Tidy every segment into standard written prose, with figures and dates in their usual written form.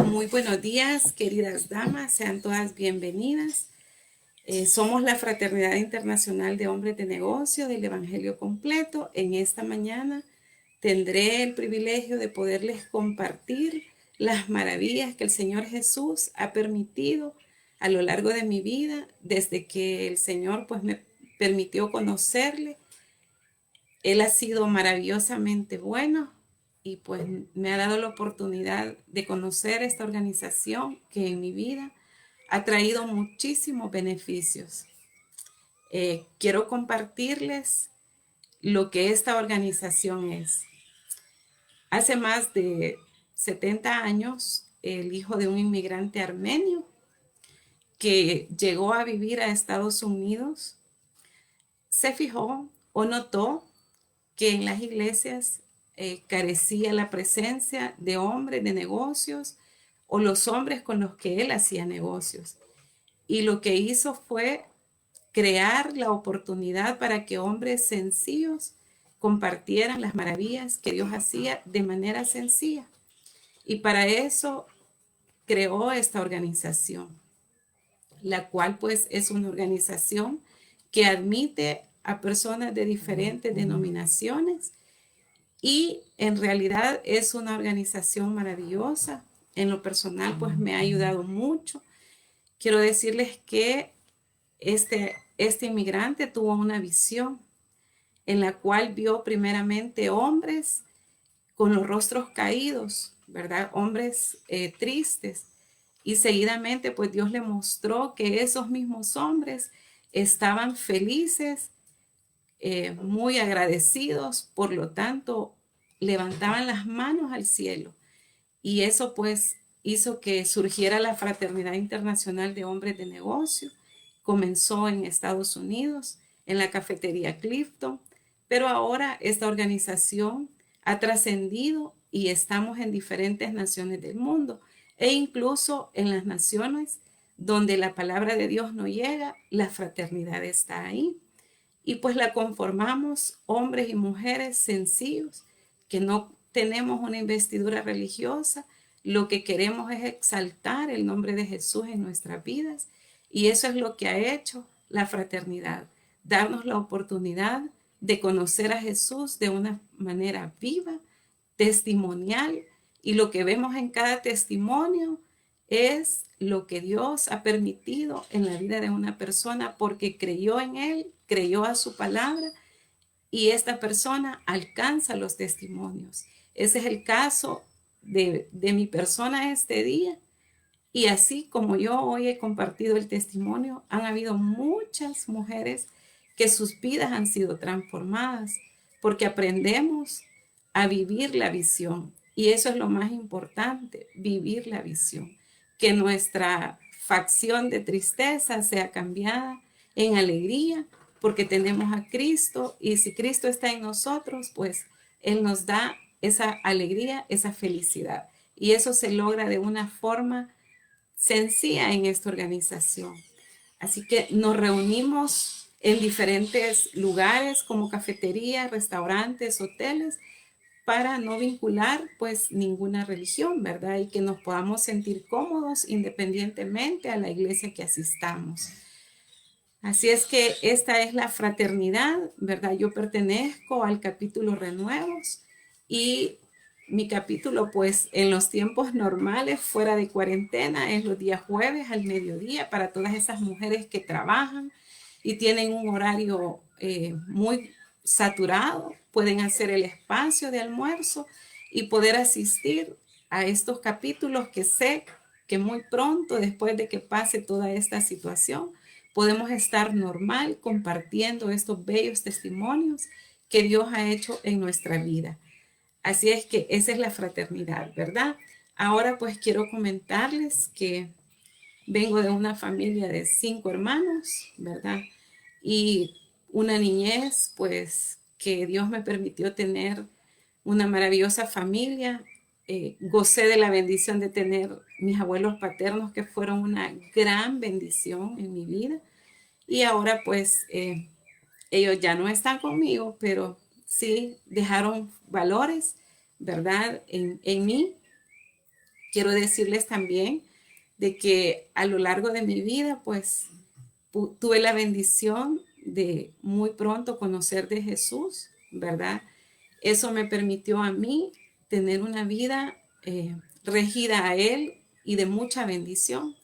Muy buenos días, queridas damas, sean todas bienvenidas. Somos la Fraternidad Internacional de Hombres de Negocio del Evangelio Completo. En esta mañana tendré el privilegio de poderles compartir las maravillas que el Señor Jesús ha permitido a lo largo de mi vida, desde que el Señor pues me permitió conocerle. Él ha sido maravillosamente bueno y pues me ha dado la oportunidad de conocer esta organización que en mi vida ha traído muchísimos beneficios. Quiero compartirles lo que esta organización es. Hace más de 70 años, el hijo de un inmigrante armenio que llegó a vivir a Estados Unidos se fijó o notó que en las iglesias carecía la presencia de hombres de negocios o los hombres con los que él hacía negocios. Y lo que hizo fue crear la oportunidad para que hombres sencillos compartieran las maravillas que Dios hacía de manera sencilla. Y para eso creó esta organización, la cual pues es una organización que admite a personas de diferentes denominaciones y en realidad es una organización maravillosa. En lo personal pues me ha ayudado mucho. Quiero decirles que este inmigrante tuvo una visión en la cual vio primeramente hombres con los rostros caídos, ¿verdad? Hombres tristes. Y seguidamente, pues Dios le mostró que esos mismos hombres estaban felices, muy agradecidos, por lo tanto, levantaban las manos al cielo. Y eso pues hizo que surgiera la Fraternidad Internacional de Hombres de Negocio. Comenzó en Estados Unidos, en la cafetería Clifton, pero ahora esta organización ha trascendido y estamos en diferentes naciones del mundo e incluso en las naciones donde la palabra de Dios no llega, la fraternidad está ahí. Y pues la conformamos hombres y mujeres sencillos que no tenemos una investidura religiosa. Lo que queremos es exaltar el nombre de Jesús en nuestras vidas y eso es lo que ha hecho la fraternidad, darnos la oportunidad de conocer a Jesús de una manera viva, testimonial, y lo que vemos en cada testimonio es lo que Dios ha permitido en la vida de una persona porque creyó en Él, creyó a su palabra y esta persona alcanza los testimonios. Ese es el caso de mi persona este día. Y así como yo hoy he compartido el testimonio, han habido muchas mujeres que sus vidas han sido transformadas porque aprendemos a vivir la visión. Y eso es lo más importante, vivir la visión. Que nuestra facción de tristeza sea cambiada en alegría porque tenemos a Cristo y si Cristo está en nosotros, pues Él nos da esa alegría, esa felicidad. Y eso se logra de una forma sencilla en esta organización. Así que nos reunimos en diferentes lugares como cafeterías, restaurantes, hoteles, para no vincular pues ninguna religión, ¿verdad? Y que nos podamos sentir cómodos independientemente a la iglesia que asistamos. Así es que esta es la fraternidad, ¿verdad? Yo pertenezco al capítulo Renuevos y mi capítulo, pues en los tiempos normales, fuera de cuarentena, es los días jueves al mediodía para todas esas mujeres que trabajan y tienen un horario muy saturado, pueden hacer el espacio de almuerzo y poder asistir a estos capítulos que sé que muy pronto, después de que pase toda esta situación, podemos estar normal compartiendo estos bellos testimonios que Dios ha hecho en nuestra vida. Así es que esa es la fraternidad, ¿verdad? Ahora pues quiero comentarles que vengo de una familia de 5 hermanos, ¿verdad? Y una niñez, pues, que Dios me permitió tener una maravillosa familia. Gocé de la bendición de tener mis abuelos paternos, que fueron una gran bendición en mi vida. Y ahora, pues, ellos ya no están conmigo, pero sí dejaron valores, ¿verdad? En mí quiero decirles también de que a lo largo de mi vida, pues tuve la bendición de muy pronto conocer de Jesús, ¿verdad? Eso me permitió a mí tener una vida regida a Él y de mucha bendición.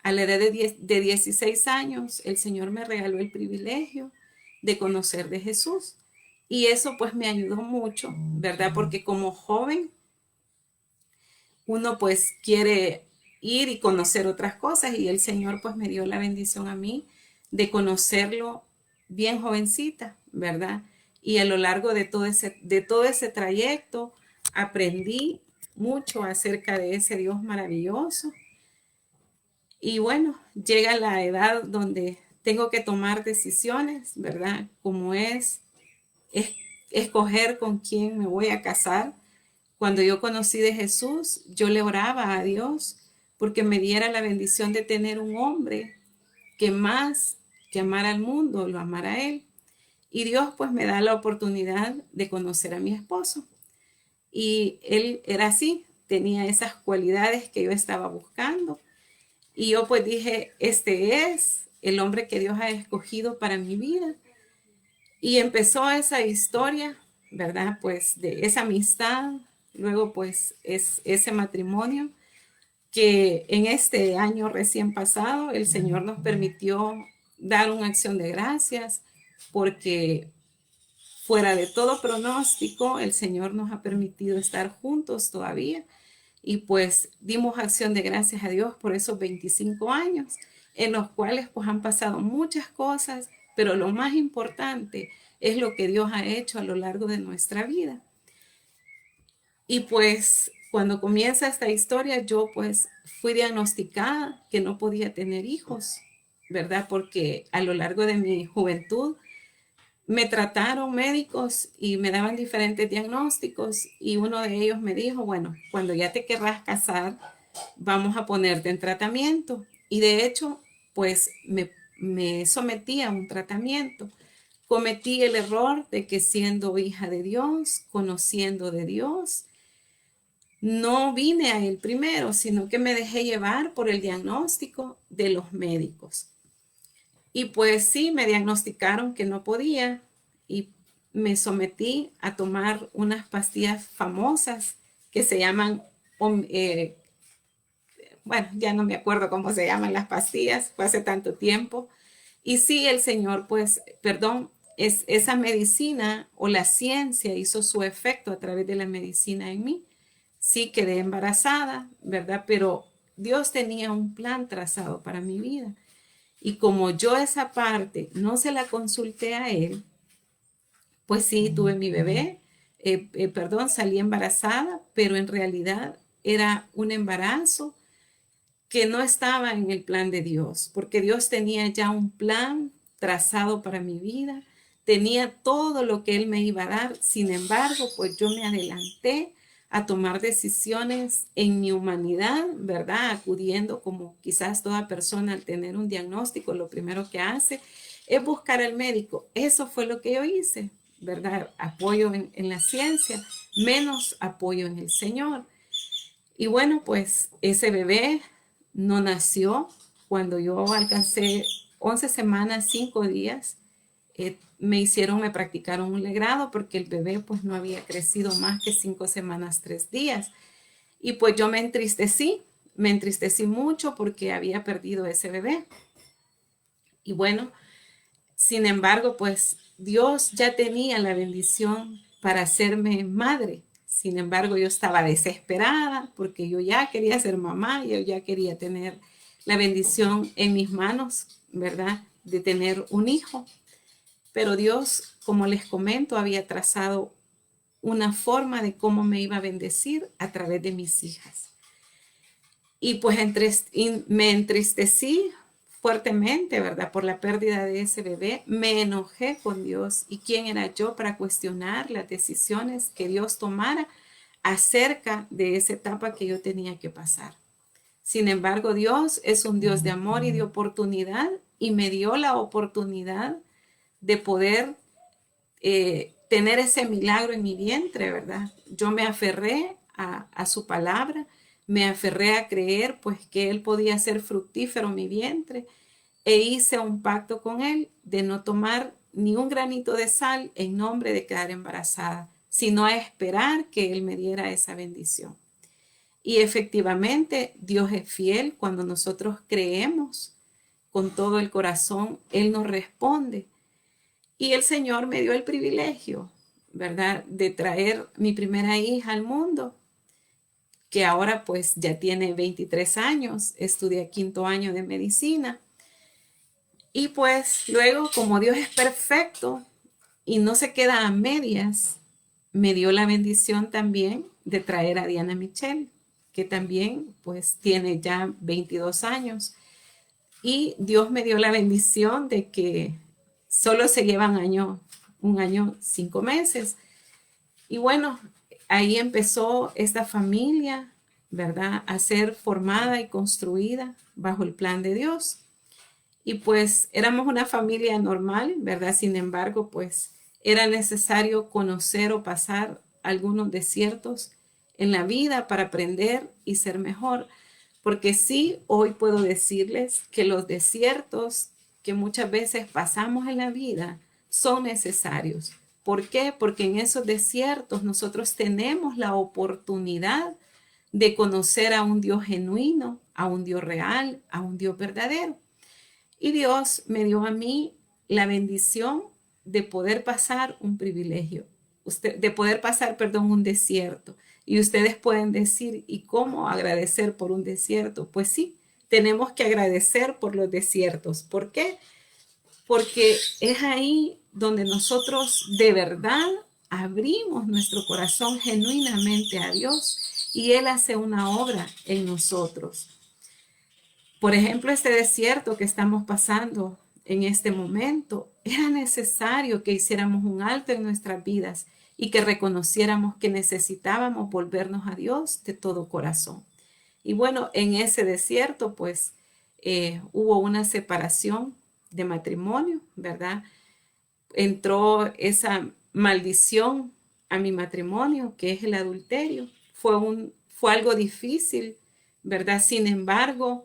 A la edad de 16 años, el Señor me regaló el privilegio de conocer de Jesús. Y eso pues me ayudó mucho, ¿verdad? Porque como joven, uno pues quiere ir y conocer otras cosas y el Señor pues me dio la bendición a mí de conocerlo bien jovencita, ¿verdad? Y a lo largo de todo ese trayecto aprendí mucho acerca de ese Dios maravilloso. Y bueno, llega la edad donde tengo que tomar decisiones, ¿verdad? Como es escoger con quién me voy a casar. Cuando yo conocí de Jesús, yo le oraba a Dios porque me diera la bendición de tener un hombre que más que amar al mundo, lo amara a Él. Y Dios pues me da la oportunidad de conocer a mi esposo. Y él era así, tenía esas cualidades que yo estaba buscando. Y yo pues dije, este es el hombre que Dios ha escogido para mi vida. Y empezó esa historia, ¿verdad? Pues de esa amistad, luego pues es ese matrimonio que en este año recién pasado el Señor nos permitió dar una acción de gracias porque fuera de todo pronóstico el Señor nos ha permitido estar juntos todavía y pues dimos acción de gracias a Dios por esos 25 años en los cuales pues han pasado muchas cosas, pero lo más importante es lo que Dios ha hecho a lo largo de nuestra vida. Y pues cuando comienza esta historia, yo pues fui diagnosticada que no podía tener hijos, ¿verdad? Porque a lo largo de mi juventud me trataron médicos y me daban diferentes diagnósticos y uno de ellos me dijo, bueno, cuando ya te querrás casar, vamos a ponerte en tratamiento. Y de hecho, pues me sometí a un tratamiento. Cometí el error de que siendo hija de Dios, conociendo de Dios, no vine a él primero, sino que me dejé llevar por el diagnóstico de los médicos. Y pues sí, me diagnosticaron que no podía y me sometí a tomar unas pastillas famosas que se llaman, bueno, ya no me acuerdo cómo se llaman las pastillas, fue hace tanto tiempo. Y sí, el Señor, pues, perdón, esa medicina o la ciencia hizo su efecto a través de la medicina en mí. Sí quedé embarazada, ¿verdad? Pero Dios tenía un plan trazado para mi vida. Y como yo esa parte no se la consulté a él, pues sí, tuve mi bebé, perdón, salí embarazada, pero en realidad era un embarazo que no estaba en el plan de Dios, porque Dios tenía ya un plan trazado para mi vida, tenía todo lo que Él me iba a dar. Sin embargo, pues yo me adelanté a tomar decisiones en mi humanidad, ¿verdad? Acudiendo como quizás toda persona al tener un diagnóstico, lo primero que hace es buscar al médico. Eso fue lo que yo hice, ¿verdad? Apoyo en la ciencia, menos apoyo en el Señor. Y bueno, pues ese bebé no nació cuando yo alcancé 11 semanas, 5 días. Me practicaron un legrado porque el bebé pues no había crecido más que 5 semanas, 3 días. Y pues yo me entristecí mucho porque había perdido ese bebé. Y bueno, sin embargo, pues Dios ya tenía la bendición para hacerme madre. Sin embargo, yo estaba desesperada porque yo ya quería ser mamá, yo ya quería tener la bendición en mis manos, ¿verdad? De tener un hijo. Pero Dios, como les comento, había trazado una forma de cómo me iba a bendecir a través de mis hijas. Y pues me entristecí fuertemente, ¿verdad? Por la pérdida de ese bebé. Me enojé con Dios. ¿Y quién era yo para cuestionar las decisiones que Dios tomara acerca de esa etapa que yo tenía que pasar? Sin embargo, Dios es un Dios de amor y de oportunidad y me dio la oportunidad de poder tener ese milagro en mi vientre, ¿verdad? Yo me aferré a su palabra, me aferré a creer pues que él podía ser fructífero mi vientre e hice un pacto con él de no tomar ni un granito de sal en nombre de quedar embarazada, sino a esperar que él me diera esa bendición. Y efectivamente, Dios es fiel cuando nosotros creemos con todo el corazón, Él nos responde. Y el Señor me dio el privilegio, ¿verdad?, de traer mi primera hija al mundo, que ahora pues ya tiene 23 años, estudia 5º año de medicina. Y pues luego, como Dios es perfecto y no se queda a medias, me dio la bendición también de traer a Diana Michelle, que también pues tiene ya 22 años. Y Dios me dio la bendición de que solo se llevan un año, 5 meses. Y bueno, ahí empezó esta familia, ¿verdad?, a ser formada y construida bajo el plan de Dios. Y pues éramos una familia normal, ¿verdad? Sin embargo, pues era necesario conocer o pasar algunos desiertos en la vida para aprender y ser mejor. Porque sí, hoy puedo decirles que los desiertos que muchas veces pasamos en la vida son necesarios. ¿Por qué? Porque en esos desiertos nosotros tenemos la oportunidad de conocer a un Dios genuino, a un Dios real, a un Dios verdadero. Y Dios me dio a mí la bendición de poder pasar un privilegio, de poder pasar, perdón, un desierto. Y ustedes pueden decir, ¿y cómo agradecer por un desierto? Pues sí, tenemos que agradecer por los desiertos. ¿Por qué? Porque es ahí donde nosotros de verdad abrimos nuestro corazón genuinamente a Dios y Él hace una obra en nosotros. Por ejemplo, este desierto que estamos pasando en este momento, era necesario que hiciéramos un alto en nuestras vidas y que reconociéramos que necesitábamos volvernos a Dios de todo corazón. Y bueno, en ese desierto, pues, hubo una separación de matrimonio, ¿verdad? Entró esa maldición a mi matrimonio, que es el adulterio. Fue algo difícil, ¿verdad? Sin embargo,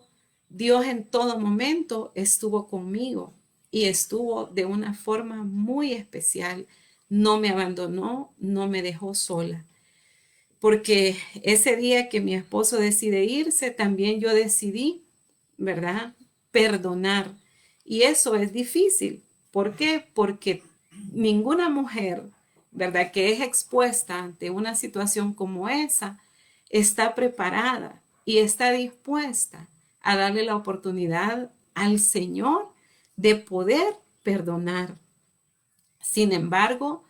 Dios en todo momento estuvo conmigo y estuvo de una forma muy especial. No me abandonó, no me dejó sola. Porque ese día que mi esposo decide irse, también yo decidí, ¿verdad?, perdonar. Y eso es difícil. ¿Por qué? Porque ninguna mujer, ¿verdad?, que es expuesta ante una situación como esa, está preparada y está dispuesta a darle la oportunidad al Señor de poder perdonar. Sin embargo,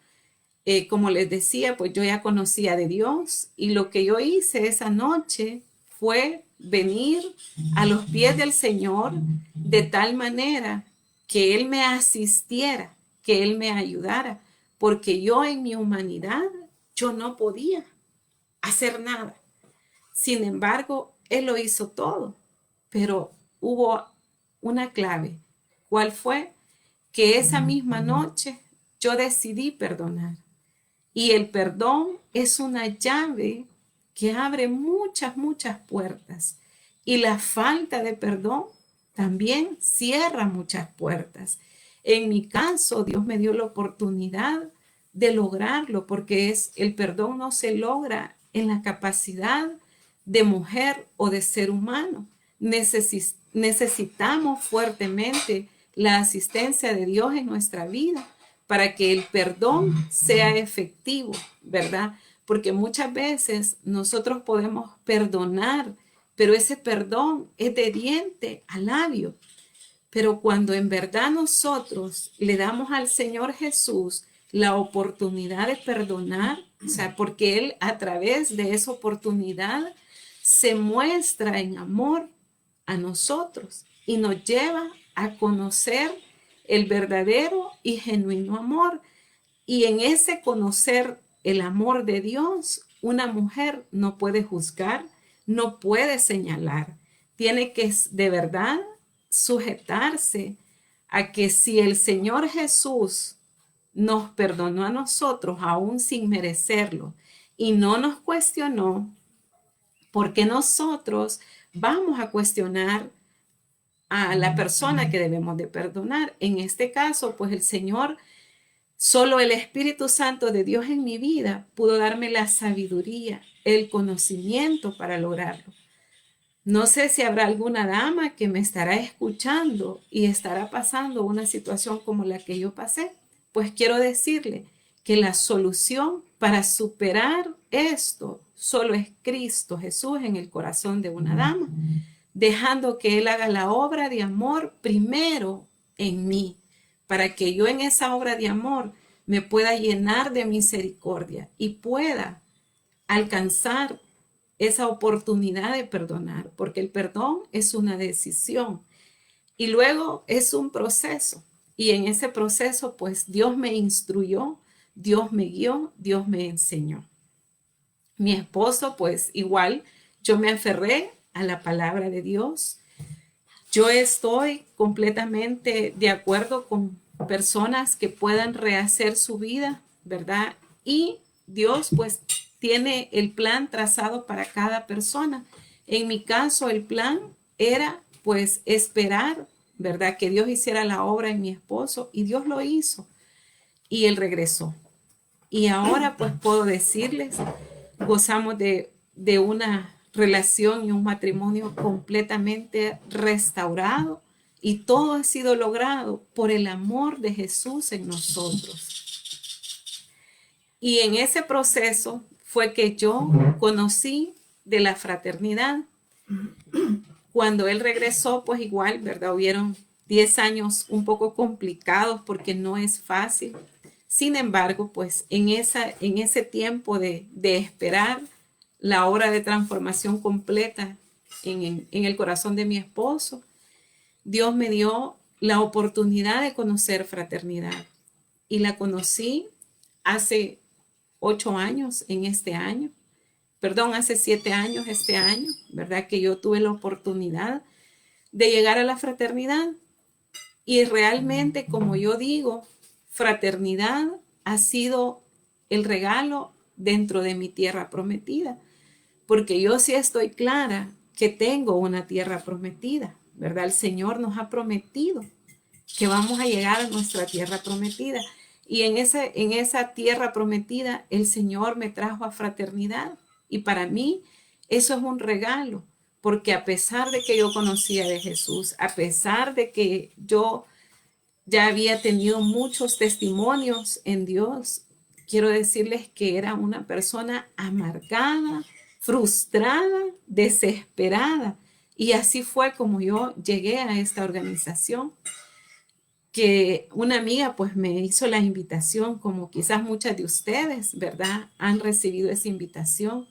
como les decía, pues yo ya conocía de Dios y lo que yo hice esa noche fue venir a los pies del Señor de tal manera que Él me asistiera, que Él me ayudara, porque yo en mi humanidad, yo no podía hacer nada. Sin embargo, Él lo hizo todo, pero hubo una clave. ¿Cuál fue? Que esa misma noche yo decidí perdonar. Y el perdón es una llave que abre muchas, muchas puertas. Y la falta de perdón también cierra muchas puertas. En mi caso, Dios me dio la oportunidad de lograrlo, porque el perdón no se logra en la capacidad de mujer o de ser humano. Necesitamos fuertemente la asistencia de Dios en nuestra vida para que el perdón sea efectivo, ¿verdad? Porque muchas veces nosotros podemos perdonar, pero ese perdón es de diente a labio. Pero cuando en verdad nosotros le damos al Señor Jesús la oportunidad de perdonar, o sea, porque Él a través de esa oportunidad se muestra en amor a nosotros y nos lleva a conocer el verdadero y genuino amor. Y en ese conocer el amor de Dios, una mujer no puede juzgar, no puede señalar. Tiene que de verdad sujetarse a que si el Señor Jesús nos perdonó a nosotros aún sin merecerlo y no nos cuestionó, porque nosotros vamos a cuestionar a la persona que debemos de perdonar. En este caso, pues el Señor, solo el Espíritu Santo de Dios en mi vida pudo darme la sabiduría, el conocimiento para lograrlo. No sé si habrá alguna dama que me estará escuchando y estará pasando una situación como la que yo pasé. Pues quiero decirle que la solución para superar esto solo es Cristo Jesús en el corazón de una dama, dejando que Él haga la obra de amor primero en mí, para que yo en esa obra de amor me pueda llenar de misericordia y pueda alcanzar esa oportunidad de perdonar, porque el perdón es una decisión y luego es un proceso. Y en ese proceso, pues Dios me instruyó, Dios me guió, Dios me enseñó. Mi esposo, pues igual, yo me aferré a la palabra de Dios. Yo estoy completamente de acuerdo con personas que puedan rehacer su vida, ¿verdad? Y Dios, pues, tiene el plan trazado para cada persona. En mi caso, el plan era, pues, esperar, ¿verdad? Que Dios hiciera la obra en mi esposo y Dios lo hizo y él regresó. Y ahora, pues, puedo decirles, gozamos de una relación y un matrimonio completamente restaurado y todo ha sido logrado por el amor de Jesús en nosotros. Y en ese proceso fue que yo conocí de la fraternidad. Cuando él regresó, pues igual, ¿verdad? Hubieron 10 años un poco complicados porque no es fácil. Sin embargo, pues en ese tiempo de esperar la obra de transformación completa en el corazón de mi esposo, Dios me dio la oportunidad de conocer fraternidad. Y la conocí hace 8 años en este año. Perdón, hace 7 años este año, ¿verdad? Que yo tuve la oportunidad de llegar a la fraternidad. Y realmente, como yo digo, fraternidad ha sido el regalo dentro de mi tierra prometida, porque yo sí estoy clara que tengo una tierra prometida, ¿verdad? El Señor nos ha prometido que vamos a llegar a nuestra tierra prometida. Y en esa tierra prometida, el Señor me trajo a fraternidad. Y para mí, eso es un regalo, porque a pesar de que yo conocía de Jesús, a pesar de que yo ya había tenido muchos testimonios en Dios, quiero decirles que era una persona amargada, frustrada, desesperada. Y así fue como yo llegué a esta organización, que una amiga pues me hizo la invitación, como quizás muchas de ustedes, ¿verdad? Han recibido esa invitación.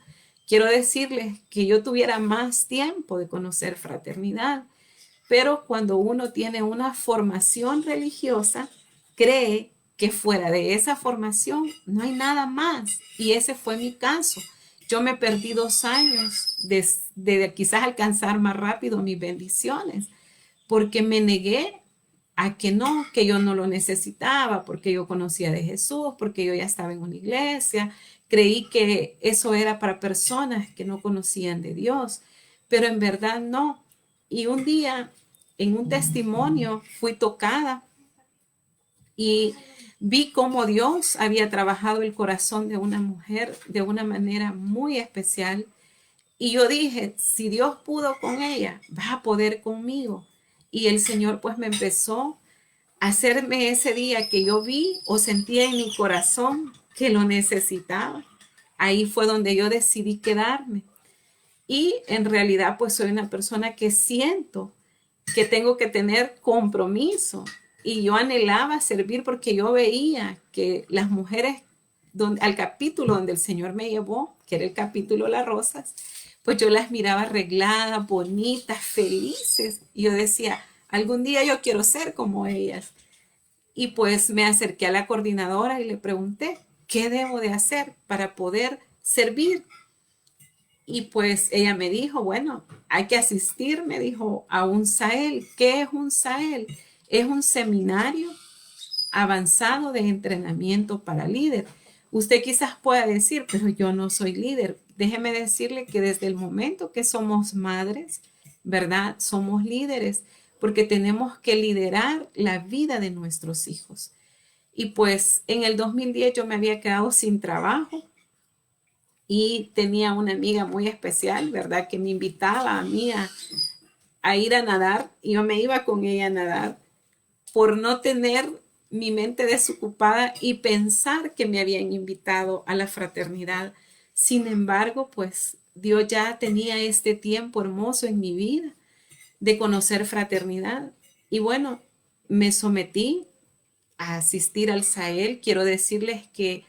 Quiero decirles que yo tuviera más tiempo de conocer fraternidad, pero cuando uno tiene una formación religiosa, cree que fuera de esa formación no hay nada más. Y ese fue mi caso. Yo me perdí 2 años de quizás alcanzar más rápido mis bendiciones, porque me negué a que no, que yo no lo necesitaba, porque yo conocía de Jesús, porque yo ya estaba en una iglesia. Creí que eso era para personas que no conocían de Dios, pero en verdad no. Y un día, en un testimonio, fui tocada y vi cómo Dios había trabajado el corazón de una mujer de una manera muy especial. Y yo dije, si Dios pudo con ella, va a poder conmigo. Y el Señor pues me empezó a hacerme ese día que yo vi o sentía en mi corazón que lo necesitaba. Ahí fue donde yo decidí quedarme. Y en realidad pues soy una persona que siento que tengo que tener compromiso. Y yo anhelaba servir porque yo veía que las mujeres al capítulo donde el Señor me llevó, que era el capítulo Las Rosas, pues yo las miraba arregladas, bonitas, felices. Y yo decía, algún día yo quiero ser como ellas. Y pues me acerqué a la coordinadora y le pregunté, ¿qué debo de hacer para poder servir? Y pues ella me dijo, bueno, hay que asistir, me dijo, a un SAEL. ¿Qué es un SAEL? Es un seminario avanzado de entrenamiento para líder. Usted quizás pueda decir, pero yo no soy líder. Déjeme decirle que desde el momento que somos madres, ¿verdad? Somos líderes porque tenemos que liderar la vida de nuestros hijos. Y pues en el 2010 yo me había quedado sin trabajo y tenía una amiga muy especial, ¿verdad? Que me invitaba a mí a ir a nadar y yo me iba con ella a nadar por no tener mi mente desocupada y pensar que me habían invitado a la fraternidad. Sin embargo, pues Dios ya tenía este tiempo hermoso en mi vida de conocer fraternidad. Y bueno, me sometí a asistir al SAEL. Quiero decirles que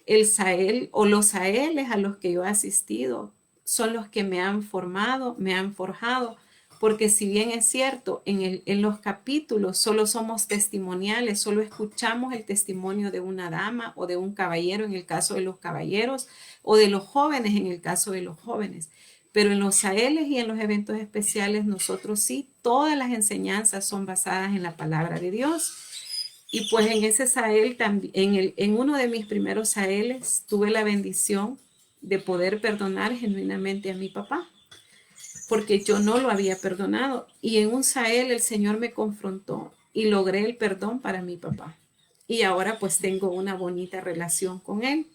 el SAEL o los SAELes a los que yo he asistido son los que me han formado, me han forjado, porque si bien es cierto, en los capítulos solo somos testimoniales, solo escuchamos el testimonio de una dama o de un caballero en el caso de los caballeros, o de los jóvenes en el caso de los jóvenes. Pero en los SAELes y en los eventos especiales nosotros sí, todas las enseñanzas son basadas en la palabra de Dios. Y pues en ese SAEL, en uno de mis primeros SAELes, tuve la bendición de poder perdonar genuinamente a mi papá, porque yo no lo había perdonado. Y en un SAEL el Señor me confrontó y logré el perdón para mi papá. Y ahora pues tengo una bonita relación con él.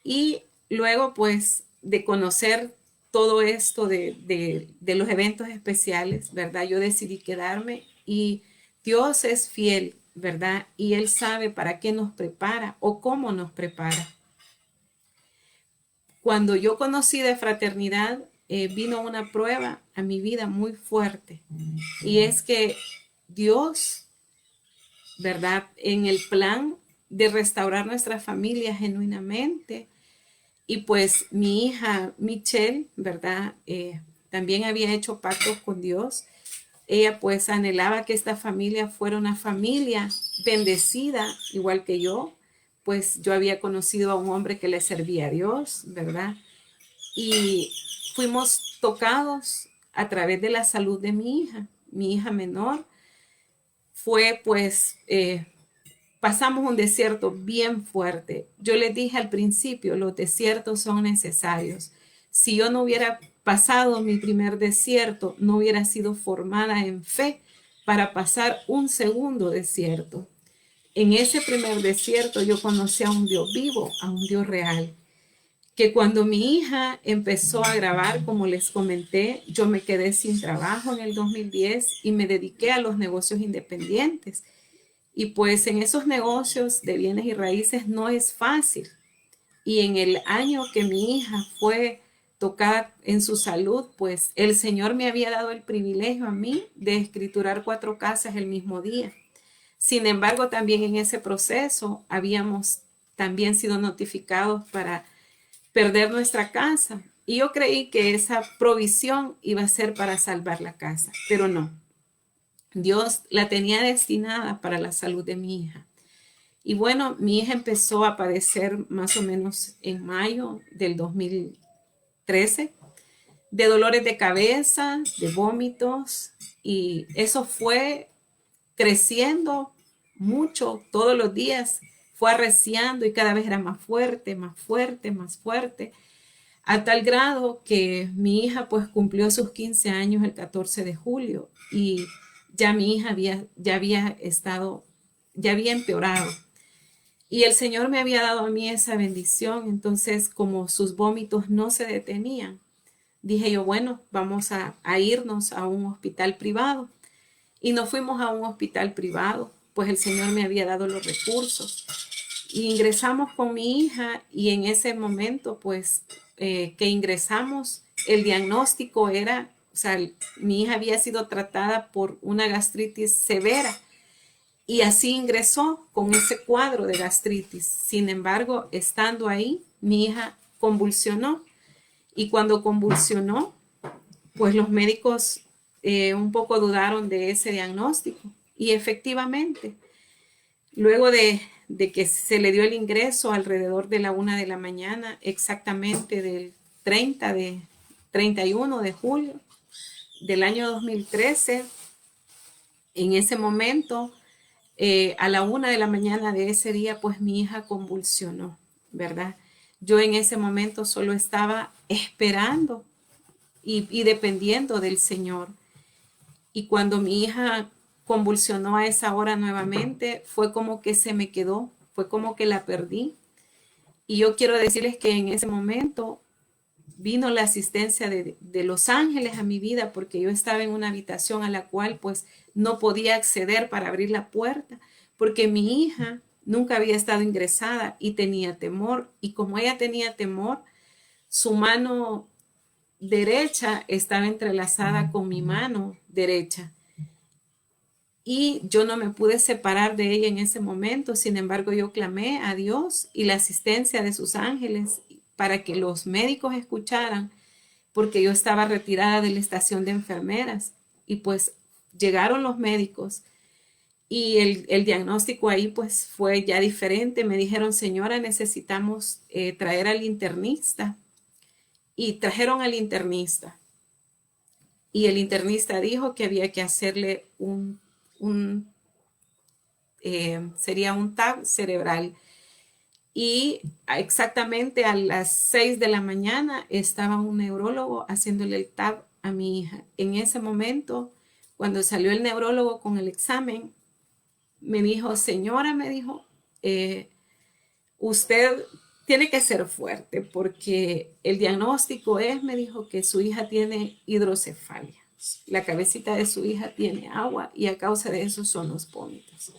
Y luego pues de conocer todo esto de los eventos especiales, ¿verdad? Yo decidí quedarme y Dios es fiel, ¿verdad? Y Él sabe para qué nos prepara o cómo nos prepara. Cuando yo conocí de fraternidad, vino una prueba a mi vida muy fuerte. Y es que Dios, ¿verdad? En el plan de restaurar nuestra familia genuinamente, y pues mi hija Michelle, ¿verdad? También había hecho pactos con Dios. Ella pues anhelaba que esta familia fuera una familia bendecida, igual que yo. Pues yo había conocido a un hombre que le servía a Dios, ¿verdad? Y fuimos tocados a través de la salud de mi hija menor. Fue pues pasamos un desierto bien fuerte. Yo les dije al principio, los desiertos son necesarios. Si yo no hubiera pasado mi primer desierto, no hubiera sido formada en fe para pasar un segundo desierto. En ese primer desierto yo conocí a un Dios vivo, a un Dios real, que cuando mi hija empezó a grabar, como les comenté, yo me quedé sin trabajo en el 2010 y me dediqué a los negocios independientes. Y pues en esos negocios de bienes y raíces no es fácil. Y en el año que mi hija fue tocada en su salud, pues el Señor me había dado el privilegio a mí de escriturar 4 casas el mismo día. Sin embargo, también en ese proceso habíamos también sido notificados para perder nuestra casa. Y yo creí que esa provisión iba a ser para salvar la casa, pero no. Dios la tenía destinada para la salud de mi hija. Y bueno, mi hija empezó a padecer más o menos en mayo del 2013 de dolores de cabeza, de vómitos, y eso fue creciendo mucho todos los días, fue arreciando y cada vez era más fuerte, más fuerte, más fuerte, a tal grado que mi hija pues cumplió sus 15 años el 14 de julio y ya mi hija ya había empeorado. Y el Señor me había dado a mí esa bendición, entonces como sus vómitos no se detenían, dije yo, bueno, vamos a irnos a un hospital privado. Y nos fuimos a un hospital privado, pues el Señor me había dado los recursos. Y ingresamos con mi hija y en ese momento, pues, que ingresamos, el diagnóstico era, o sea, mi hija había sido tratada por una gastritis severa y así ingresó con ese cuadro de gastritis. Sin embargo, estando ahí, mi hija convulsionó y cuando convulsionó, pues los médicos un poco dudaron de ese diagnóstico y efectivamente, luego de que se le dio el ingreso alrededor de la 1 de la mañana, exactamente del 31 de julio del año 2013, en ese momento A la 1 de la mañana de ese día, pues mi hija convulsionó, ¿verdad? Yo en ese momento solo estaba esperando y dependiendo del Señor. Y cuando mi hija convulsionó a esa hora nuevamente, fue como que se me quedó, fue como que la perdí. Y yo quiero decirles que en ese momento vino la asistencia de los ángeles a mi vida, porque yo estaba en una habitación a la cual pues no podía acceder para abrir la puerta, porque mi hija nunca había estado ingresada y tenía temor. Y como ella tenía temor, su mano derecha estaba entrelazada con mi mano derecha. Y yo no me pude separar de ella en ese momento. Sin embargo, yo clamé a Dios y la asistencia de sus ángeles para que los médicos escucharan, porque yo estaba retirada de la estación de enfermeras. Y pues llegaron los médicos y el diagnóstico ahí pues fue ya diferente. Me dijeron, señora, necesitamos traer al internista. Y trajeron al internista. Y el internista dijo que había que hacerle sería un TAC cerebral. Y exactamente a las 6 de la mañana estaba un neurólogo haciéndole el TAC a mi hija. En ese momento, cuando salió el neurólogo con el examen, me dijo, señora, me dijo, usted tiene que ser fuerte porque el diagnóstico es, me dijo, que su hija tiene hidrocefalia. La cabecita de su hija tiene agua y a causa de eso son los vómitos.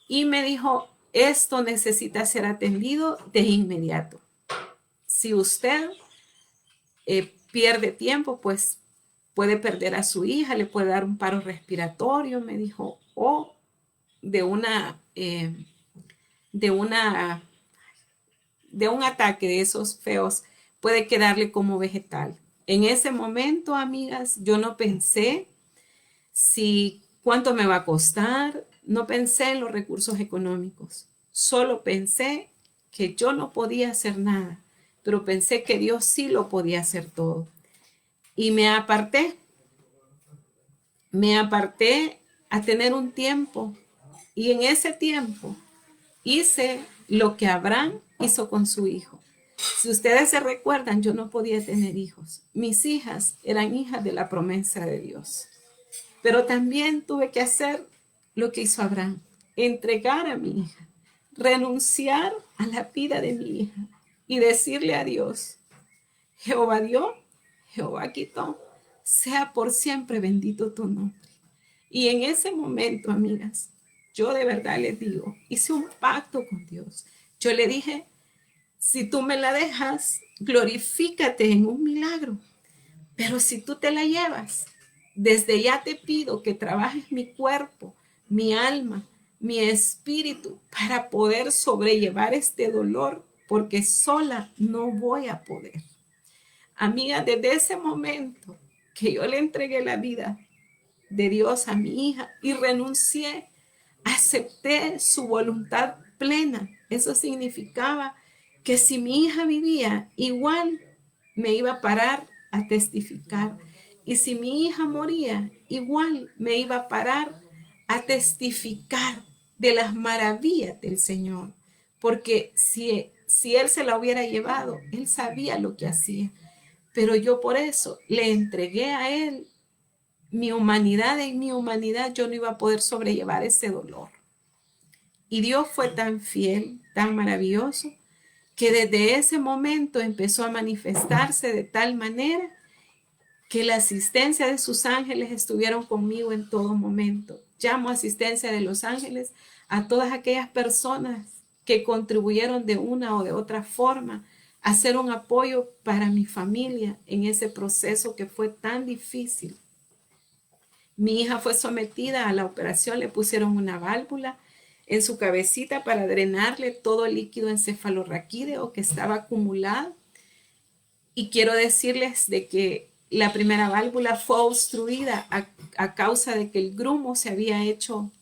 Y me dijo, esto necesita ser atendido de inmediato. Si usted pierde tiempo, pues puede perder a su hija, le puede dar un paro respiratorio, me dijo, o de un ataque de esos feos, puede quedarle como vegetal. En ese momento, amigas, yo no pensé si cuánto me va a costar, no pensé en los recursos económicos, solo pensé que yo no podía hacer nada, pero pensé que Dios sí lo podía hacer todo. Y me aparté a tener un tiempo, y en ese tiempo hice lo que Abraham hizo con su hijo. Si ustedes se recuerdan, yo no podía tener hijos. Mis hijas eran hijas de la promesa de Dios. Pero también tuve que hacer lo que hizo Abraham, entregar a mi hija, renunciar a la vida de mi hija y decirle a Dios, Jehová dio, Jehová quitó, sea por siempre bendito tu nombre. Y en ese momento, amigas, yo de verdad les digo, hice un pacto con Dios. Yo le dije, si tú me la dejas, glorifícate en un milagro. Pero si tú te la llevas, desde ya te pido que trabajes mi cuerpo, mi alma, mi espíritu para poder sobrellevar este dolor, porque sola no voy a poder. Amiga, desde ese momento que yo le entregué la vida de Dios a mi hija y renuncié, acepté su voluntad plena. Eso significaba que si mi hija vivía, igual me iba a parar a testificar. Y si mi hija moría, igual me iba a parar a testificar de las maravillas del Señor. Porque si Él se la hubiera llevado, Él sabía lo que hacía. Pero yo por eso le entregué a Él mi humanidad. En mi humanidad yo no iba a poder sobrellevar ese dolor. Y Dios fue tan fiel, tan maravilloso, que desde ese momento empezó a manifestarse de tal manera que la asistencia de sus ángeles estuvieron conmigo en todo momento. Llamo asistencia de los ángeles a todas aquellas personas que contribuyeron de una o de otra forma a ser un apoyo para mi familia en ese proceso que fue tan difícil. Mi hija fue sometida a la operación, le pusieron una válvula en su cabecita para drenarle todo el líquido encefalorraquídeo que estaba acumulado. Y quiero decirles de que la primera válvula fue obstruida a causa de que el grumo se habían hecho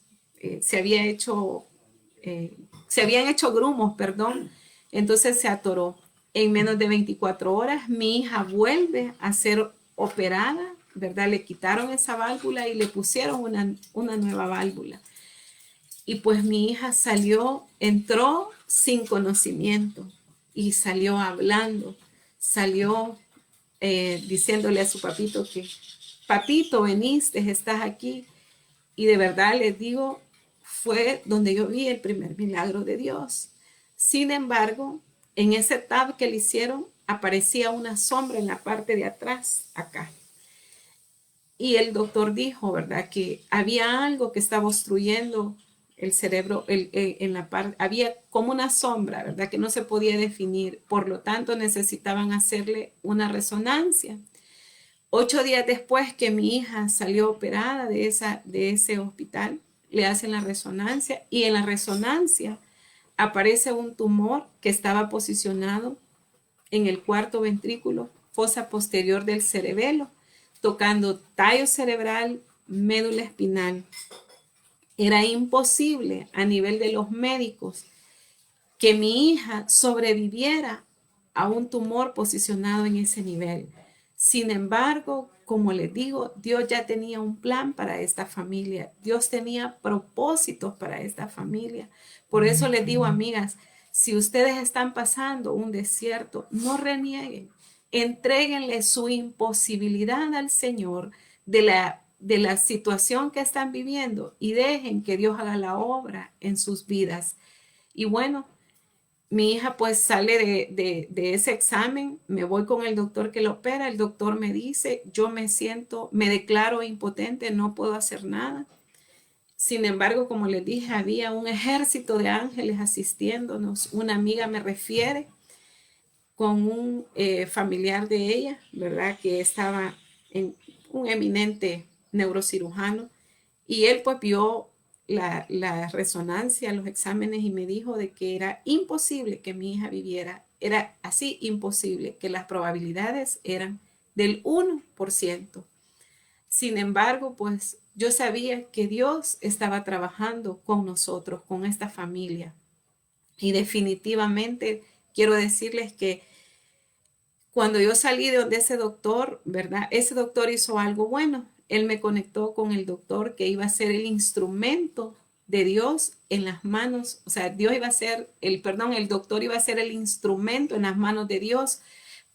grumos, perdón. Entonces se atoró. En menos de 24 horas mi hija vuelve a ser operada, ¿verdad? Le quitaron esa válvula y le pusieron una nueva válvula. Y pues mi hija salió, entró sin conocimiento y salió hablando, salió diciéndole a su papito que, papito, veniste, estás aquí. Y de verdad les digo, fue donde yo vi el primer milagro de Dios. Sin embargo, en ese tab que le hicieron, aparecía una sombra en la parte de atrás, acá. Y el doctor dijo, ¿verdad? Que había algo que estaba obstruyendo el cerebro en la parte, había como una sombra, ¿verdad? Que no se podía definir. Por lo tanto, necesitaban hacerle una resonancia. 8 días después que mi hija salió operada de ese hospital, le hacen la resonancia y en la resonancia aparece un tumor que estaba posicionado en el cuarto ventrículo, fosa posterior del cerebelo, tocando tallo cerebral, médula espinal. Era imposible a nivel de los médicos que mi hija sobreviviera a un tumor posicionado en ese nivel. Sin embargo, como les digo, Dios ya tenía un plan para esta familia. Dios tenía propósitos para esta familia. Por eso les digo, amigas, si ustedes están pasando un desierto, no renieguen. Entréguenle su imposibilidad al Señor de la situación que están viviendo y dejen que Dios haga la obra en sus vidas. Y bueno, mi hija pues sale de ese examen, me voy con el doctor que lo opera, el doctor me dice, yo me siento, me declaro impotente, no puedo hacer nada. Sin embargo, como les dije, había un ejército de ángeles asistiéndonos. Una amiga me refiere con un familiar de ella, ¿verdad? Que estaba en un eminente neurocirujano y él pues vio la resonancia, los exámenes y me dijo de que era imposible que mi hija viviera. Era así imposible, que las probabilidades eran del 1%. Sin embargo, pues yo sabía que Dios estaba trabajando con nosotros, con esta familia. Y definitivamente quiero decirles que cuando yo salí de donde ese doctor, ¿verdad? Ese doctor hizo algo bueno. Él me conectó con el doctor que iba a ser el instrumento de Dios en las manos, o sea, Dios iba a ser, el doctor iba a ser el instrumento en las manos de Dios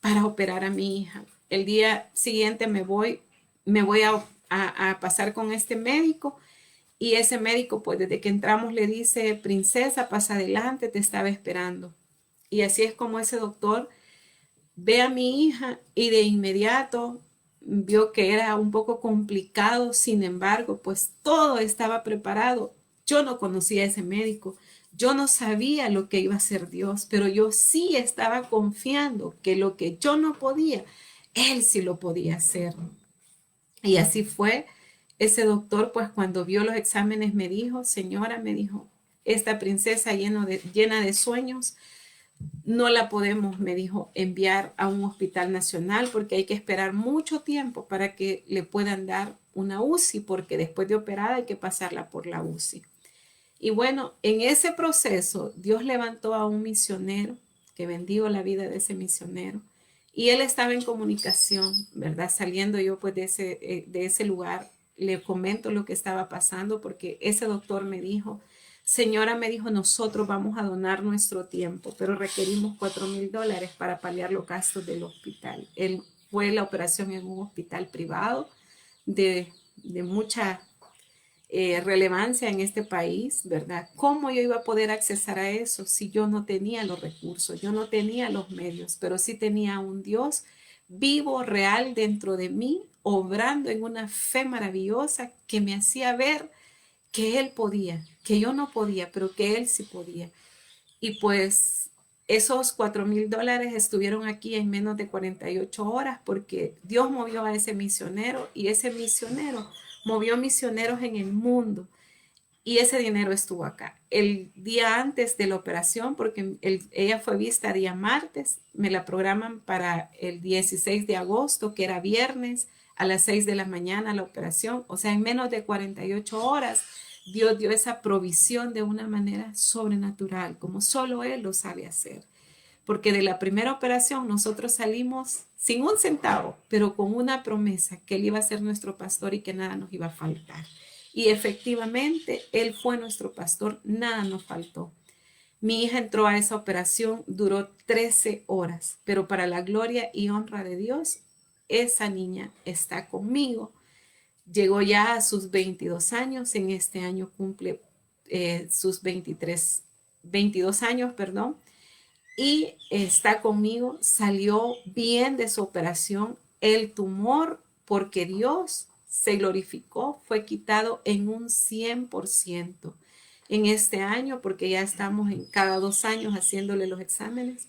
para operar a mi hija. El día siguiente me voy a pasar con este médico y ese médico, pues desde que entramos le dice, princesa, pasa adelante, te estaba esperando. Y así es como ese doctor ve a mi hija y de inmediato vio que era un poco complicado, sin embargo, pues todo estaba preparado. Yo no conocía a ese médico, yo no sabía lo que iba a hacer Dios, pero yo sí estaba confiando que lo que yo no podía, Él sí lo podía hacer. Y así fue. Ese doctor, pues cuando vio los exámenes me dijo, señora, me dijo, esta princesa llena de sueños, no la podemos, me dijo, enviar a un hospital nacional porque hay que esperar mucho tiempo para que le puedan dar una UCI, porque después de operada hay que pasarla por la UCI. Y bueno, en ese proceso Dios levantó a un misionero, que bendigo la vida de ese misionero, y él estaba en comunicación, ¿verdad? Saliendo yo pues de ese lugar, le comento lo que estaba pasando porque ese doctor me dijo, señora, me dijo, nosotros vamos a donar nuestro tiempo, pero requerimos $4,000 para paliar los gastos del hospital. Él fue la operación en un hospital privado de mucha relevancia en este país, ¿verdad? ¿Cómo yo iba a poder accesar a eso si yo no tenía los recursos, yo no tenía los medios, pero sí tenía un Dios vivo, real dentro de mí, obrando en una fe maravillosa que me hacía ver que Él podía, que yo no podía, pero que Él sí podía. Y pues esos $4,000 estuvieron aquí en menos de 48 horas porque Dios movió a ese misionero y ese misionero movió misioneros en el mundo y ese dinero estuvo acá. El día antes de la operación, porque ella fue vista día martes, me la programan para el 16 de agosto, que era viernes, a las 6 de la mañana la operación. O sea, en menos de 48 horas, Dios dio esa provisión de una manera sobrenatural, como solo Él lo sabe hacer. Porque de la primera operación nosotros salimos sin un centavo, pero con una promesa que Él iba a ser nuestro pastor y que nada nos iba a faltar. Y efectivamente, Él fue nuestro pastor, nada nos faltó. Mi hija entró a esa operación, duró 13 horas, pero para la gloria y honra de Dios, esa niña está conmigo. Llegó ya a sus 22 años, en este año cumple sus 22 años, perdón, y está conmigo, salió bien de su operación. El tumor, porque Dios se glorificó, fue quitado en un 100% en este año, porque ya estamos en cada 2 años haciéndole los exámenes,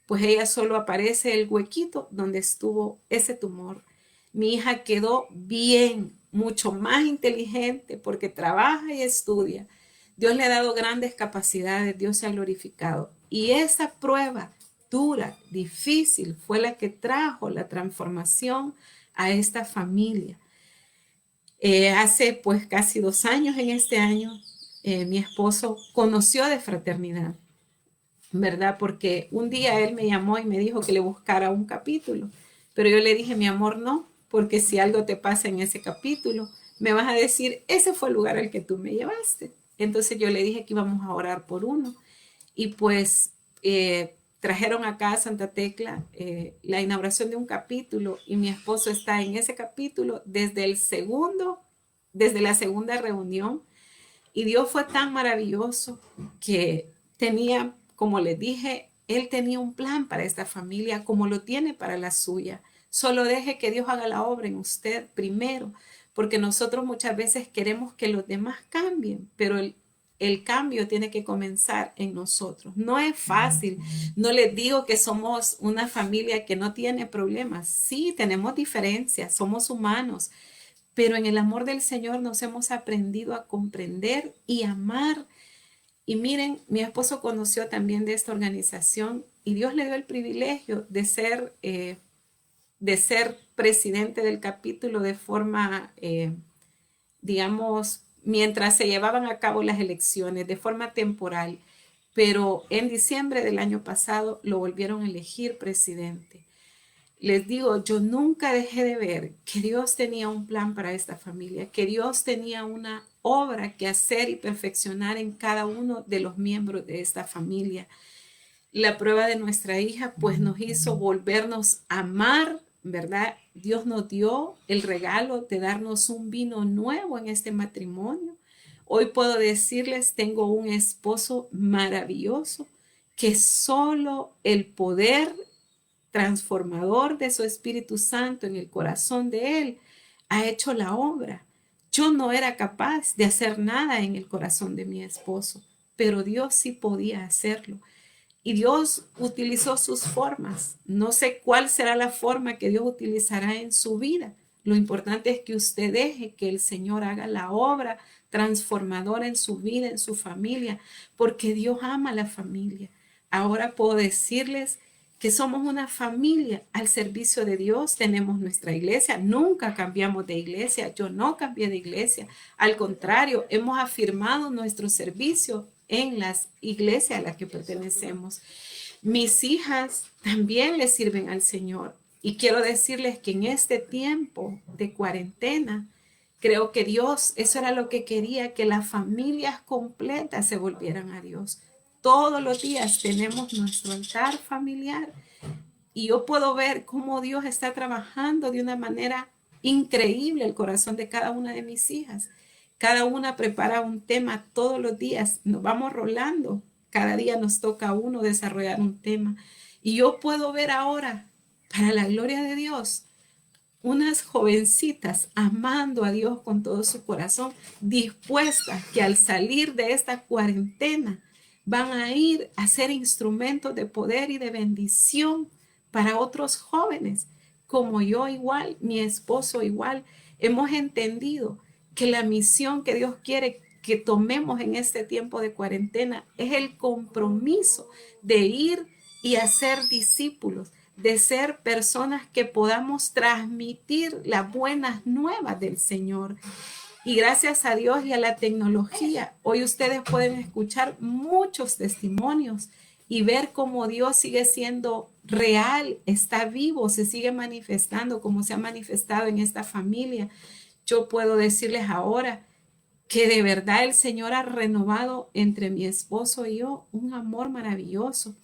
pues ella solo aparece el huequito donde estuvo ese tumor. Mi hija quedó bien, mucho más inteligente porque trabaja y estudia. Dios le ha dado grandes capacidades, Dios se ha glorificado. Y esa prueba dura, difícil, fue la que trajo la transformación a esta familia. Hace pues casi 2 años, en este año, mi esposo conoció de fraternidad, ¿verdad? Porque un día él me llamó y me dijo que le buscara un capítulo, pero yo le dije, mi amor, no, porque si algo te pasa en ese capítulo, me vas a decir, ese fue el lugar al que tú me llevaste. Entonces yo le dije que íbamos a orar por uno. Y pues trajeron acá a Santa Tecla la inauguración de un capítulo y mi esposo está en ese capítulo desde la segunda reunión. Y Dios fue tan maravilloso que tenía, como les dije, Él tenía un plan para esta familia como lo tiene para la suya. Solo deje que Dios haga la obra en usted primero, porque nosotros muchas veces queremos que los demás cambien, pero el cambio tiene que comenzar en nosotros. No es fácil. No les digo que somos una familia que no tiene problemas. Sí, tenemos diferencias, somos humanos, pero en el amor del Señor nos hemos aprendido a comprender y amar. Y miren, mi esposo conoció también de esta organización y Dios le dio el privilegio de ser presidente del capítulo de forma, digamos, mientras se llevaban a cabo las elecciones, de forma temporal. Pero en diciembre del año pasado lo volvieron a elegir presidente. Les digo, yo nunca dejé de ver que Dios tenía un plan para esta familia, que Dios tenía una obra que hacer y perfeccionar en cada uno de los miembros de esta familia. La prueba de nuestra hija pues nos hizo volvernos a amar, ¿verdad? Dios nos dio el regalo de darnos un vino nuevo en este matrimonio. Hoy puedo decirles, tengo un esposo maravilloso que solo el poder transformador de su Espíritu Santo en el corazón de él ha hecho la obra. Yo no era capaz de hacer nada en el corazón de mi esposo, pero Dios sí podía hacerlo. Y Dios utilizó sus formas. No sé cuál será la forma que Dios utilizará en su vida. Lo importante es que usted deje que el Señor haga la obra transformadora en su vida, en su familia, porque Dios ama a la familia. Ahora puedo decirles que somos una familia al servicio de Dios. Tenemos nuestra iglesia, nunca cambiamos de iglesia. Yo no cambié de iglesia. Al contrario, hemos afirmado nuestro servicio en las iglesias a las que pertenecemos. Mis hijas también le sirven al Señor. Y quiero decirles que en este tiempo de cuarentena, creo que Dios, eso era lo que quería, que las familias completas se volvieran a Dios. Todos los días tenemos nuestro altar familiar y yo puedo ver cómo Dios está trabajando de una manera increíble el corazón de cada una de mis hijas. Cada una prepara un tema todos los días, nos vamos rolando, cada día nos toca a uno desarrollar un tema. Y yo puedo ver ahora, para la gloria de Dios, unas jovencitas amando a Dios con todo su corazón, dispuestas que al salir de esta cuarentena van a ir a ser instrumentos de poder y de bendición para otros jóvenes, como yo igual, mi esposo igual. Hemos entendido que la misión que Dios quiere que tomemos en este tiempo de cuarentena es el compromiso de ir y hacer discípulos, de ser personas que podamos transmitir las buenas nuevas del Señor. Y gracias a Dios y a la tecnología, hoy ustedes pueden escuchar muchos testimonios y ver cómo Dios sigue siendo real, está vivo, se sigue manifestando como se ha manifestado en esta familia. Yo puedo decirles ahora que de verdad el Señor ha renovado entre mi esposo y yo un amor maravilloso.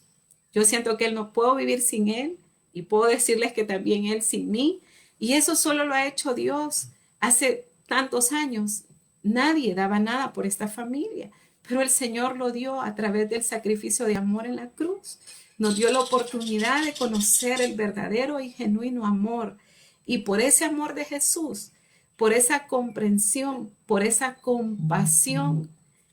Yo siento que Él no puedo vivir sin Él y puedo decirles que también Él sin mí. Y eso solo lo ha hecho Dios. Hace tantos años nadie daba nada por esta familia, pero el Señor lo dio a través del sacrificio de amor en la cruz. Nos dio la oportunidad de conocer el verdadero y genuino amor. Y por ese amor de Jesús, por esa comprensión, por esa compasión,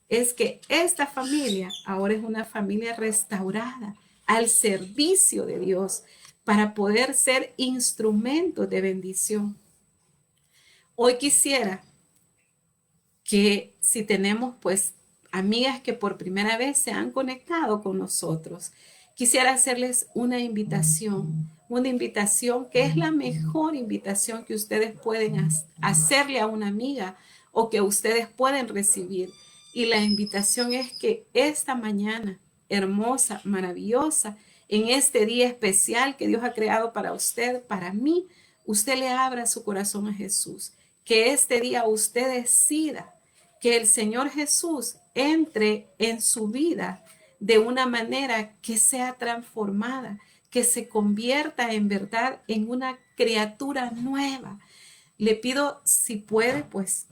es que esta familia ahora es una familia restaurada al servicio de Dios para poder ser instrumentos de bendición. Hoy quisiera que si tenemos pues amigas que por primera vez se han conectado con nosotros, quisiera hacerles una invitación que es la mejor invitación que ustedes pueden hacerle a una amiga o que ustedes pueden recibir. Y la invitación es que esta mañana hermosa, maravillosa, en este día especial que Dios ha creado para usted, para mí, usted le abra su corazón a Jesús. Que este día usted decida que el Señor Jesús entre en su vida de una manera que sea transformada, que se convierta en verdad en una criatura nueva. Le pido, si puede, pues,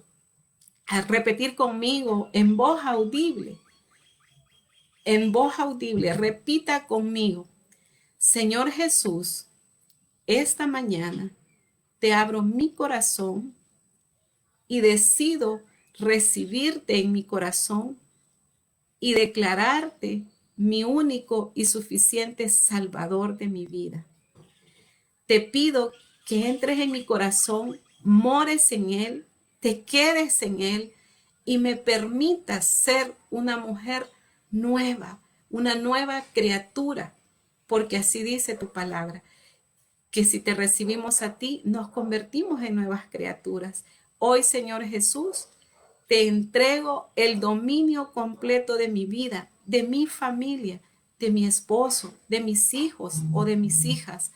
a repetir conmigo en voz audible, repita conmigo: Señor Jesús, esta mañana te abro mi corazón y decido recibirte en mi corazón y declararte mi único y suficiente Salvador de mi vida. Te pido que entres en mi corazón, mores en él, te quedes en él y me permitas ser una mujer nueva, una nueva criatura, porque así dice tu palabra, que si te recibimos a ti, nos convertimos en nuevas criaturas. Hoy, Señor Jesús, te entrego el dominio completo de mi vida, de mi familia, de mi esposo, de mis hijos o de mis hijas,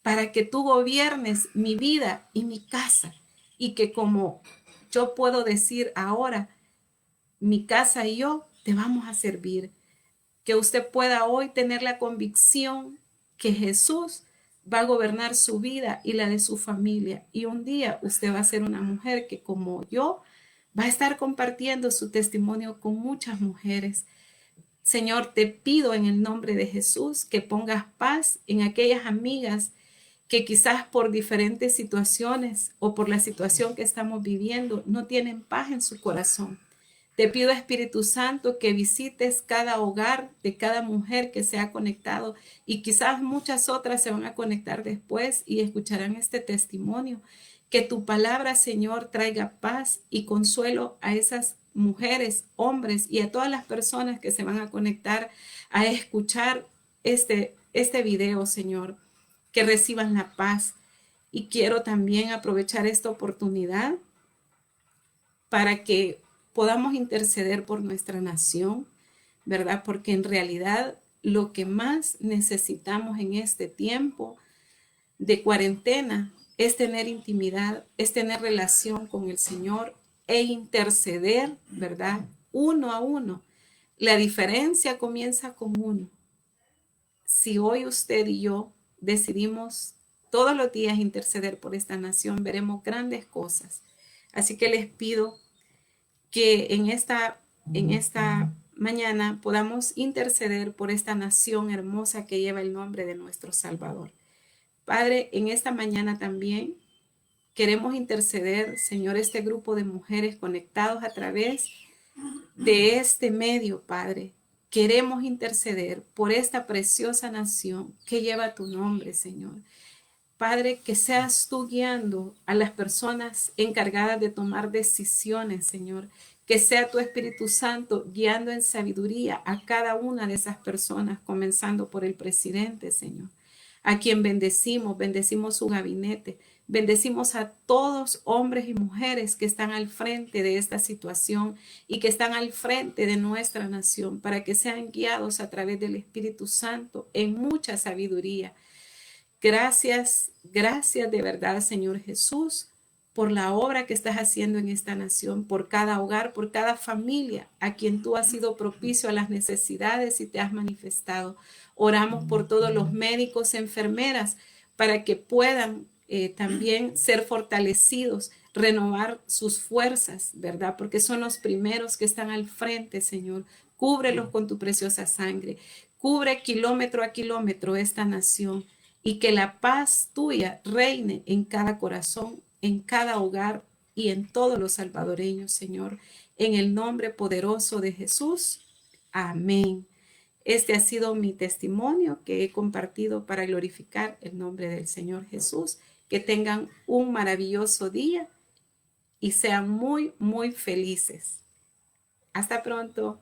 para que tú gobiernes mi vida y mi casa. Y que como yo puedo decir ahora, mi casa y yo te vamos a servir. Que usted pueda hoy tener la convicción que Jesús va a gobernar su vida y la de su familia. Y un día usted va a ser una mujer que, como yo, va a estar compartiendo su testimonio con muchas mujeres. Señor, te pido en el nombre de Jesús que pongas paz en aquellas amigas que quizás por diferentes situaciones o por la situación que estamos viviendo no tienen paz en su corazón. Te pido, Espíritu Santo, que visites cada hogar de cada mujer que se ha conectado y quizás muchas otras se van a conectar después y escucharán este testimonio. Que tu palabra, Señor, traiga paz y consuelo a esas mujeres, hombres y a todas las personas que se van a conectar a escuchar este video, Señor. Que reciban la paz. Y quiero también aprovechar esta oportunidad para que podamos interceder por nuestra nación, ¿verdad? Porque en realidad lo que más necesitamos en este tiempo de cuarentena es tener intimidad, es tener relación con el Señor e interceder, ¿verdad? Uno a uno. La diferencia comienza con uno. Si hoy usted y yo decidimos todos los días interceder por esta nación, veremos grandes cosas. Así que les pido que en esta mañana podamos interceder por esta nación hermosa que lleva el nombre de nuestro Salvador. Padre, en esta mañana también queremos interceder, Señor, este grupo de mujeres conectados a través de este medio, Padre. Queremos interceder por esta preciosa nación que lleva tu nombre, Señor. Padre, que seas tú guiando a las personas encargadas de tomar decisiones, Señor. Que sea tu Espíritu Santo guiando en sabiduría a cada una de esas personas, comenzando por el presidente, Señor. A quien bendecimos su gabinete, bendecimos a todos hombres y mujeres que están al frente de esta situación y que están al frente de nuestra nación, para que sean guiados a través del Espíritu Santo en mucha sabiduría. Gracias de verdad, Señor Jesús, por la obra que estás haciendo en esta nación, por cada hogar, por cada familia a quien tú has sido propicio a las necesidades y te has manifestado. Oramos por todos los médicos, enfermeras, para que puedan también ser fortalecidos, renovar sus fuerzas, ¿verdad? Porque son los primeros que están al frente, Señor. Cúbrelos con tu preciosa sangre. Cubre kilómetro a kilómetro esta nación y que la paz tuya reine en cada corazón, en cada hogar y en todos los salvadoreños, Señor. En el nombre poderoso de Jesús. Amén. Este ha sido mi testimonio que he compartido para glorificar el nombre del Señor Jesús. Que tengan un maravilloso día y sean muy, muy felices. Hasta pronto.